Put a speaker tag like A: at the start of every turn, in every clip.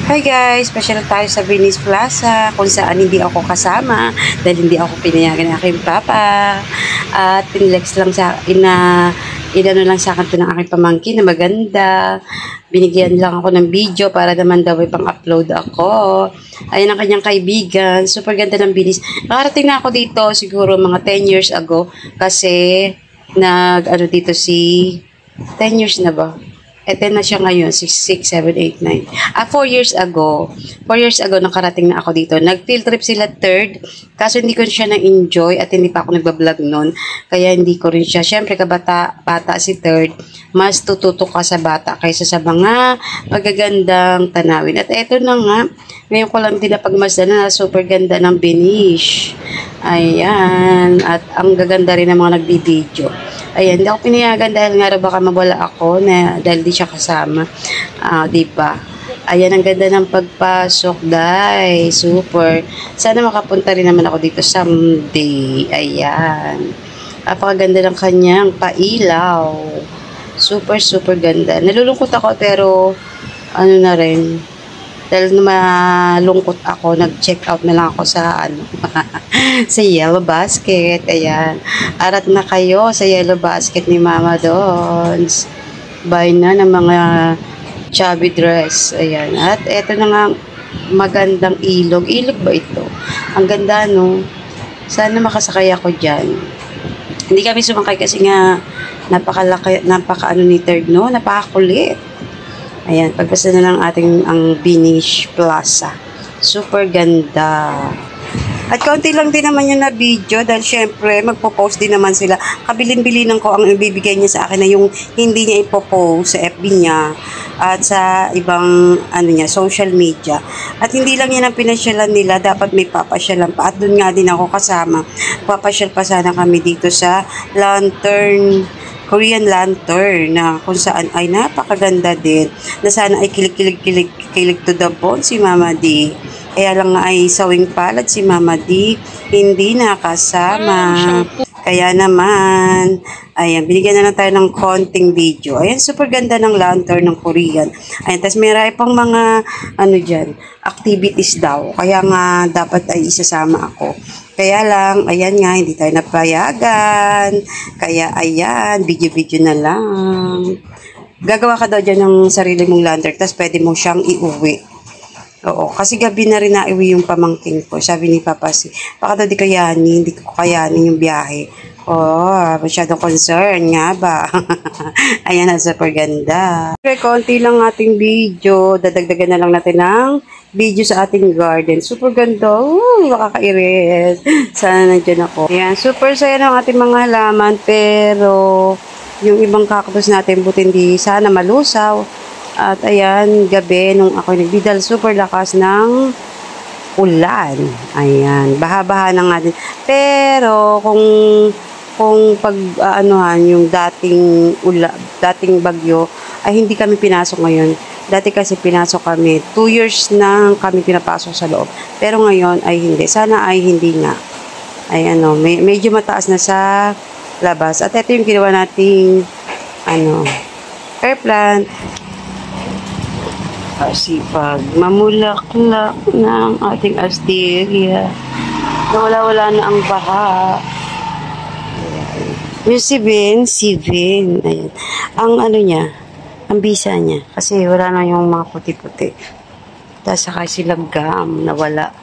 A: Hi guys! Special tayo sa Venice Plaza kung saan hindi ako kasama dahil hindi ako pinayagan ng aking papa. At pinlex lang sa inano lang sa akin ito ng aking pamangkin na maganda. Binigyan lang ako ng video para naman daw ay pang-upload ako. Ayan ang kanyang kaibigan. Super ganda ng Venice. Nakarating na ako dito siguro mga 10 years ago kasi dito si 10 years na ba? 10 na siya ngayon, 6, 7, 8, 9. 4 years ago. 4 years ago, nakarating na ako dito. Nag-field trip sila third, kaso hindi ko siya na-enjoy at hindi pa ako nagbablog noon. Kaya hindi ko rin siya. Siyempre, bata si third, mas tututok ka sa bata kaysa sa mga magagandang tanawin. At eto na nga, ngayon ko lang din napagmasdan na super ganda ng Venice. Ayan. At ang gaganda rin ng mga nagbibideo. Ayan, hindi ako pinayagan dahil nga baka mawala ako dahil di siya kasama. Diba? Ayan, ang ganda ng pagpasok, dai. Super. Sana makapunta rin naman ako dito someday. Ayan. Napakaganda ng kanyang pailaw. Super, super ganda. Nalulungkot ako pero ano na rin. Dahil malungkot ako, nag-check out na lang ako sa sa Yellow Basket. Ayan. Arat na kayo sa Yellow Basket ni Mama Dons. Buy na ng mga chubby dress. Ayan. At eto na nga magandang ilog. Ilog ba ito? Ang ganda, no? Sana makasakay ako dyan. Hindi kami sumakay kasi nga napaka ni third, no? Napakakulit. Ayan, pagpasa na lang ang Venice Plaza. Super ganda. At kaunti lang din naman yung na video dahil syempre magpo-post din naman sila. Kabilin-bilinan ko ang ibibigay niya sa akin na yung hindi niya ipo-post sa FB niya at sa ibang social media. At hindi lang yan ang pinasyalan nila, dapat may papasyalan pa. At doon nga din ako kasama. Papasyal pa sana kami dito sa Korean Lantern na kung saan ay napakaganda din na sana ay kilig to the bone si Mama D. Kaya lang ay sawing palad si Mama D hindi nakasama. Kaya naman, ayan, binigyan na lang tayo ng konting video. Ayan, super ganda ng lantern ng Korean. Ayan, tas meron pang mga, dyan, activities daw. Kaya nga, dapat ay isasama ako. Kaya lang, ayan nga, hindi tayo napayagan. Kaya, ayan, video-video na lang. Gagawa ka daw dyan ng sarili mong lantern, tas pwede mo siyang iuwi. Oo, kasi gabi na rin naiwi yung pamangkin ko. Sabi ni Papa baka daw di ko kayanin yung biyahe. Oh, masyadong concern nga ba? Ayan, super ganda. Okay, konti lang ating video. Dadagdagan na lang natin ng video sa ating garden. Super ganda. Makakairit. Sana nandiyan ako. Ayan, super saya ng ating mga halaman. Pero, yung ibang cactus natin, buti hindi sana malusaw. At ayan, gabi, nung ako nagbidal, super lakas ng ulan. Ayan, baha-baha na nga din. Pero, kung yung dating bagyo, ay hindi kami pinasok ngayon. Dati kasi pinasok kami. 2 years na kami pinapasok sa loob. Pero ngayon ay hindi. Sana ay hindi nga. Ay medyo mataas na sa labas. At ito yung ginawa nating air plant. Sipag mamulaklak ng ating asteria. Nawala-wala na ang baha. Yung si Ben. Ayan. Ang niya, ang bisa niya. Kasi wala na yung mga puti-puti. Tapos saka si Laggam, nawala.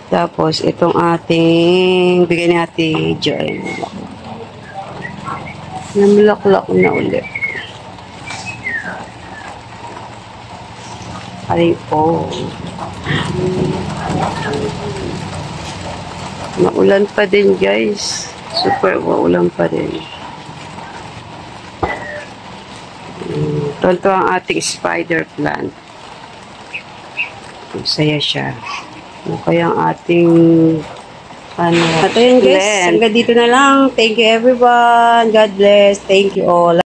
A: Tapos itong ating, bigay ni Ate Joy. Namulaklak na ulit. Ay po. Maulan pa din, guys. Super maulan pa din. Ito ang ating spider plant. Masaya siya. Kaya ang ating At ayun, guys. Hanggang dito na lang. Thank you, everyone. God bless. Thank you all.